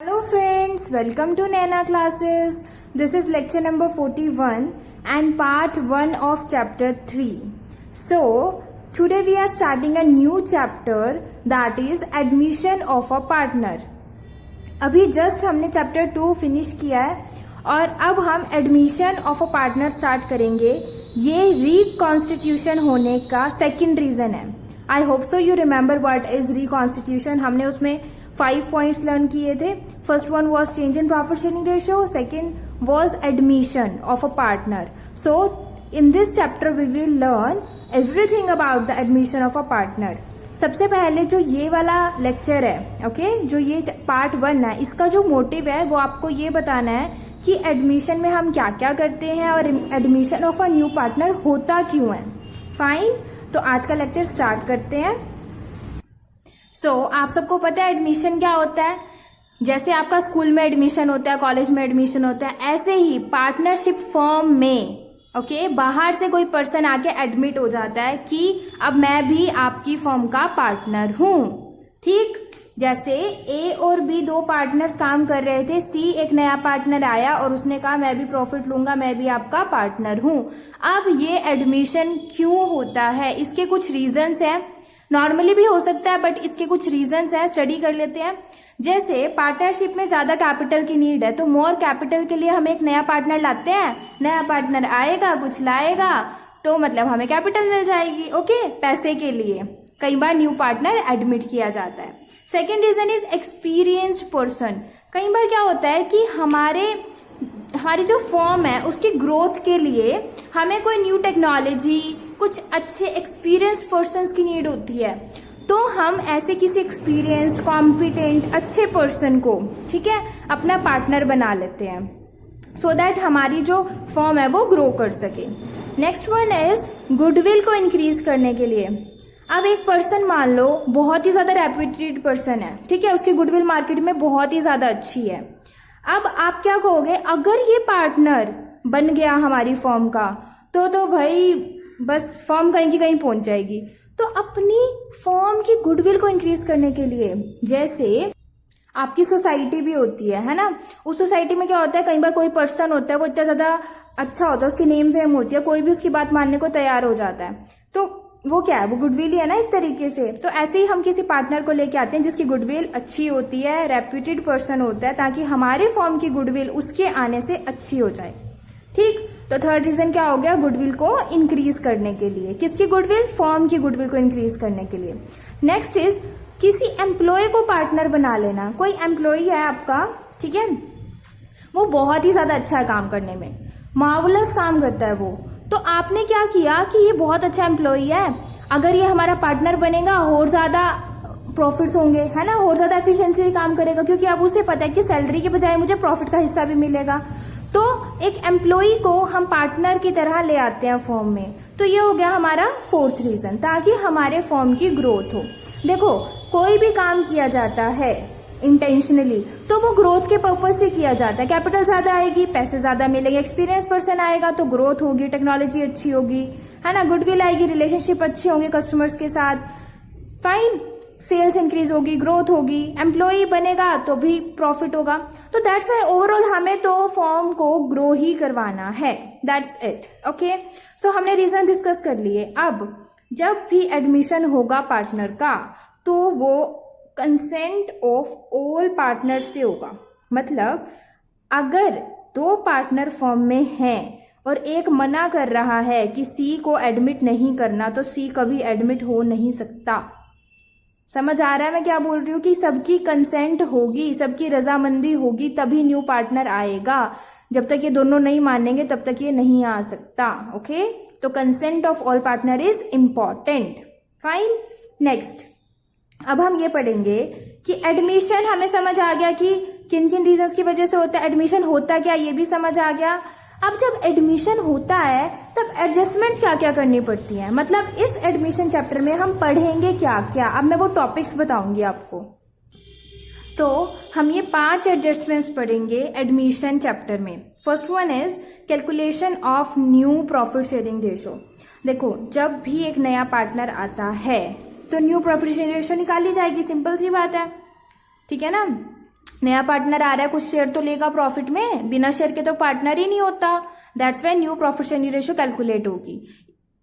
Hello friends, welcome to Naina classes. This is lecture number 41 and part 1 of chapter 3. So, today we are starting a new chapter that is admission of a partner. अभी just हमने chapter 2 finish किया है और अब हम admission of a partner start करेंगे. ये reconstitution होने का सेकंड रीजन है. I hope so you remember what is reconstitution. हमने उसमें 5 पॉइंट्स लर्न किए थे. First one was change in profit sharing ratio, second was admission of a partner. So in this chapter we will learn everything about the admission of a partner. सबसे पहले जो ये वाला lecture है, okay, जो ये पार्ट 1 है, इसका जो मोटिव है वो आपको ये बताना है कि एडमिशन में हम क्या क्या करते हैं और admission of a new partner होता क्यों है. फाइन, तो आज का लेक्चर स्टार्ट करते हैं. आप सबको पता है एडमिशन क्या होता है. जैसे आपका स्कूल में एडमिशन होता है, कॉलेज में एडमिशन होता है, ऐसे ही पार्टनरशिप फर्म में बाहर से कोई पर्सन आके एडमिट हो जाता है कि अब मैं भी आपकी फर्म का पार्टनर हूं. ठीक, जैसे ए और बी 2 पार्टनर्स काम कर रहे थे. सी एक नया पार्टनर आया और उसने कहा मैं भी प्रॉफिट लूंगा, मैं भी आपका पार्टनर हूं. अब ये एडमिशन क्यों होता है, इसके कुछ रीजंस हैं. नॉर्मली भी हो सकता है बट इसके कुछ रीजंस हैं, स्टडी कर लेते हैं. जैसे पार्टनरशिप में ज्यादा कैपिटल की नीड है, तो मोर कैपिटल के लिए हम एक नया पार्टनर लाते हैं. नया पार्टनर आएगा, कुछ लाएगा, तो मतलब हमें कैपिटल मिल जाएगी. ओके, पैसे के लिए कई बार न्यू पार्टनर एडमिट किया जाता है. Second reason is experienced person. कई बार क्या होता है कि हमारी जो फर्म है उसकी ग्रोथ के लिए हमें कोई न्यू टेक्नोलॉजी, कुछ अच्छे एक्सपीरियंस्ड पर्सन्स की नीड होती है. तो हम ऐसे किसी एक्सपीरियंस्ड, कॉम्पिटेंट, अच्छे पर्सन को, ठीक है, अपना पार्टनर बना लेते हैं सो दैट हमारी जो फर्म है वो ग्रो कर सके. नेक्स्ट वन इज गुडविल को इंक्रीज करने के लिए. अब एक पर्सन मान लो बहुत ही ज्यादा रेप्यूटेड पर्सन है, ठीक है, उसकी गुडविल मार्केट में बहुत ही ज्यादा अच्छी है. अब आप क्या कहोगे, अगर ये पार्टनर बन गया हमारी फर्म का तो भाई बस फर्म कहीं की कहीं पहुंच जाएगी. तो अपनी फर्म की गुडविल को इंक्रीज करने के लिए, जैसे आपकी सोसाइटी भी होती है ना, उस सोसाइटी में क्या होता है, कई बार कोई पर्सन होता है वो इतना ज्यादा अच्छा होता है, उसकी नेम फेम होती है, कोई भी उसकी बात मानने को तैयार हो जाता है. तो वो क्या है, वो गुडविल ही है ना एक तरीके से. तो ऐसे ही हम किसी पार्टनर को लेके आते हैं जिसकी गुडविल अच्छी होती है, रेप्यूटेड पर्सन होता है, ताकि हमारे फर्म की गुडविल उसके आने से अच्छी हो जाए. ठीक, तो थर्ड रीजन क्या हो गया, गुडविल को इंक्रीज करने के लिए. किसकी गुडविल, फर्म की गुडविल को इंक्रीज करने के लिए. नेक्स्ट इज किसी एम्प्लॉय को पार्टनर बना लेना. कोई एम्प्लॉय है आपका, ठीक है, वो बहुत ही ज्यादा अच्छा है काम करने में, मार्वलस काम करता है वो. तो आपने क्या किया कि ये बहुत अच्छा एम्प्लॉय है, अगर ये हमारा पार्टनर बनेगा और ज्यादा प्रॉफिट्स होंगे, है ना, और ज्यादा एफिशिएंसी से काम करेगा, क्योंकि अब उसे पता है कि सैलरी के बजाय मुझे प्रॉफिट का हिस्सा भी मिलेगा. तो एक एम्प्लॉय को हम पार्टनर की तरह ले आते हैं फर्म में. तो ये हो गया हमारा फोर्थ रीजन, ताकि हमारे फर्म की ग्रोथ हो. देखो, कोई भी काम किया जाता है इंटेंशनली तो वो ग्रोथ के पर्पज से किया जाता है. कैपिटल ज्यादा आएगी, पैसे ज्यादा मिलेंगे, एक्सपीरियंस पर्सन आएगा तो ग्रोथ होगी, टेक्नोलॉजी अच्छी होगी, है ना, गुडविल आएगी, रिलेशनशिप अच्छे होंगे कस्टमर्स के साथ. फाइन, सेल्स इंक्रीज होगी, ग्रोथ होगी, एम्प्लॉय बनेगा तो भी प्रॉफिट होगा. तो दैट्स वाई ओवरऑल हमें तो फर्म को ग्रो ही करवाना है. That's it. ओके, सो हमने रीजन डिस्कस कर लिए. अब जब भी एडमिशन होगा पार्टनर का तो वो कंसेंट ऑफ ऑल पार्टनर से होगा. मतलब अगर 2 पार्टनर फर्म में हैं और एक मना कर रहा है कि सी को एडमिट नहीं करना, तो सी कभी एडमिट हो नहीं सकता. समझ आ रहा है मैं क्या बोल रही हूँ, कि सबकी कंसेंट होगी, सबकी रजामंदी होगी तभी न्यू पार्टनर आएगा. जब तक ये दोनों नहीं मानेंगे तब तक ये नहीं आ सकता. ओके, तो consent of all partner is important. Fine, next अब हम ये पढ़ेंगे कि एडमिशन हमें समझ आ गया कि किन किन रीजंस की वजह से होता है. एडमिशन होता क्या ये भी समझ आ गया. अब जब एडमिशन होता है तब एडजस्टमेंट्स क्या क्या करनी पड़ती हैं. मतलब इस एडमिशन चैप्टर में हम पढ़ेंगे क्या क्या, अब मैं वो टॉपिक्स बताऊंगी आपको. तो हम ये 5 एडजस्टमेंट्स पढ़ेंगे एडमिशन चैप्टर में. First one is calculation of new profit sharing ratio. देखो, जब भी एक नया पार्टनर आता है तो न्यू प्रॉफिट शेयरिंग रेशियो निकाली जाएगी, सिंपल सी बात है, ठीक है ना. नया पार्टनर आ रहा है, कुछ शेयर तो लेगा प्रॉफिट में, बिना शेयर के तो पार्टनर ही नहीं होता। That's why new profit sharing ratio calculate होगी।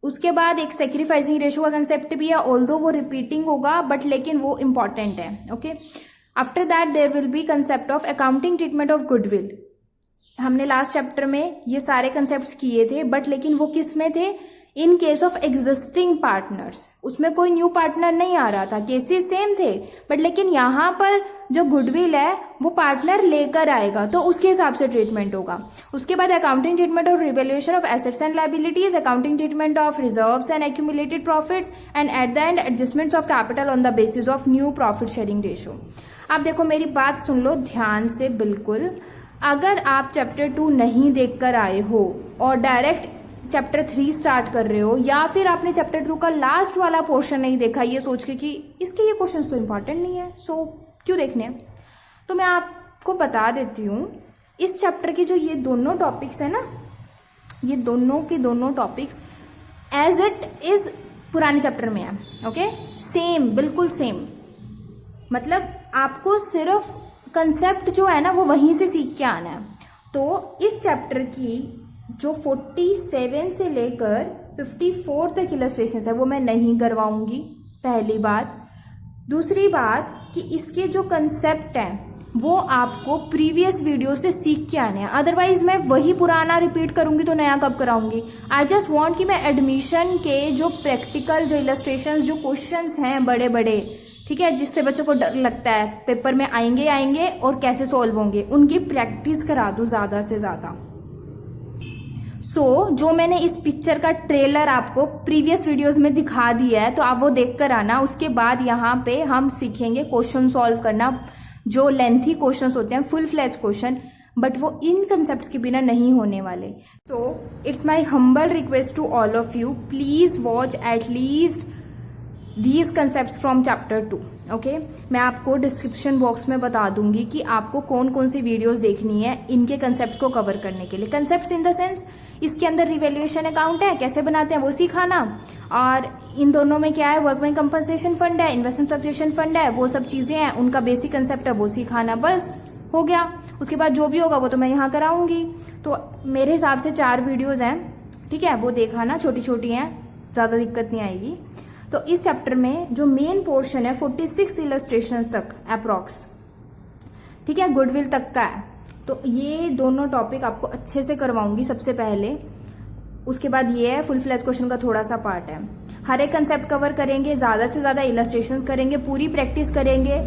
उसके बाद एक सेक्रीफाइसिंग रेशियो का कंसेप्ट भी है, ऑल्दो वो रिपीटिंग होगा बट लेकिन वो इंपॉर्टेंट है। Okay, after that there will be concept of accounting treatment of goodwill. हमने लास्ट चैप्टर में ये सारे कंसेप्ट्स किए थे, बट लेकिन वो किस में थे, in case of existing partners. उसमें कोई न्यू पार्टनर नहीं आ रहा था, केसेस सेम थे, बट लेकिन यहाँ पर जो गुडविल है वो पार्टनर लेकर आएगा तो उसके हिसाब से ट्रीटमेंट होगा। उसके बाद accounting treatment of revaluation of assets and liabilities, accounting treatment of reserves and accumulated profits, and at the end adjustments of capital on the basis of new profit sharing ratio. आप देखो, मेरी बात सुन लो ध्यान से बिल्कुल। अगर आप चैप्टर 2 नहीं देखकर आए हो और डायरेक्ट चैप्टर 3 स्टार्ट कर रहे हो, या फिर आपने चैप्टर 2 का लास्ट वाला पोर्शन नहीं देखा ये सोच के कि इसके ये क्वेश्चंस तो इंपॉर्टेंट नहीं है, सो क्यों देखने, तो मैं आपको बता देती हूँ। इस चैप्टर के जो ये दोनों टॉपिक्स है ना, ये दोनों के दोनों टॉपिक्स एज इट इज पुराने चैप्टर में है। ओके, सेम, बिल्कुल सेम। मतलब आपको सिर्फ कंसेप्ट जो है ना वो वहीं से सीख के आना है। तो इस चैप्टर की जो 47 से लेकर 54 तक इलस्ट्रेशन है वो मैं नहीं करवाऊंगी, पहली बात। दूसरी बात कि इसके जो कंसेप्ट हैं वो आपको प्रीवियस वीडियो से सीख के आने हैं, अदरवाइज मैं वही पुराना रिपीट करूंगी तो नया कब कराऊंगी। आई जस्ट वांट कि मैं एडमिशन के जो प्रैक्टिकल, जो इलस्ट्रेशंस, जो क्वेश्चंस हैं बड़े बड़े, ठीक है, जिससे बच्चों को डर लगता है पेपर में आएंगे और कैसे सॉल्व होंगे, उनकी प्रैक्टिस करा दूं ज्यादा से ज्यादा। जो मैंने इस पिक्चर का ट्रेलर आपको प्रीवियस वीडियोस में दिखा दिया है तो आप वो देख कर आना। उसके बाद यहाँ पे हम सीखेंगे क्वेश्चन सॉल्व करना, जो लेंथी क्वेश्चंस होते हैं, फुल फ्लैश क्वेश्चन, बट वो इन कंसेप्ट्स के बिना नहीं होने वाले। So it's my humble request to all of you, please watch at least these concepts from chapter 2। Okay, मैं आपको डिस्क्रिप्शन बॉक्स में बता दूंगी कि आपको कौन कौन सी वीडियोस देखनी है इनके कंसेप्ट्स को कवर करने के लिए। कंसेप्ट्स इन द सेंस, इसके अंदर रिवैल्यूएशन अकाउंट है, कैसे बनाते हैं वो सिखाना, और इन दोनों में क्या है, वर्कमैन कंपनसेशन फंड है, इन्वेस्टमेंट फ्लक्चुएशन फंड है, वो सब चीजें हैं, उनका बेसिक कंसेप्ट है वो सिखाना, बस हो गया। उसके बाद जो भी होगा वो तो मैं यहाँ कराऊंगी। तो मेरे हिसाब से 4 वीडियोज हैं, ठीक है, वो देखा ना, छोटी छोटी हैं, ज्यादा दिक्कत नहीं आएगी। तो इस चैप्टर में जो मेन पोर्शन है 46 इलस्ट्रेशन तक अप्रॉक्स, ठीक है, गुडविल तक का है। तो ये दोनों टॉपिक आपको अच्छे से करवाऊंगी सबसे पहले। उसके बाद ये है फुल फ्लैश क्वेश्चन का थोड़ा सा पार्ट है, हर एक कंसेप्ट कवर करेंगे, ज्यादा से ज्यादा इलस्ट्रेशन करेंगे, पूरी प्रैक्टिस करेंगे।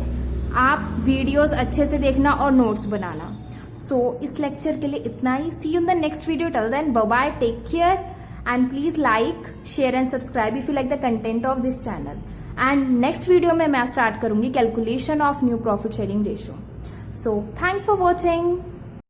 आप वीडियोस अच्छे से देखना और नोट्स बनाना। सो इस लेक्चर के लिए इतना ही। See you in the next video, till then bye bye, take care, and please like, share and subscribe if you like the content of this channel. And next video में मैं start करूंगी calculation of new profit sharing ratio. So thanks for watching.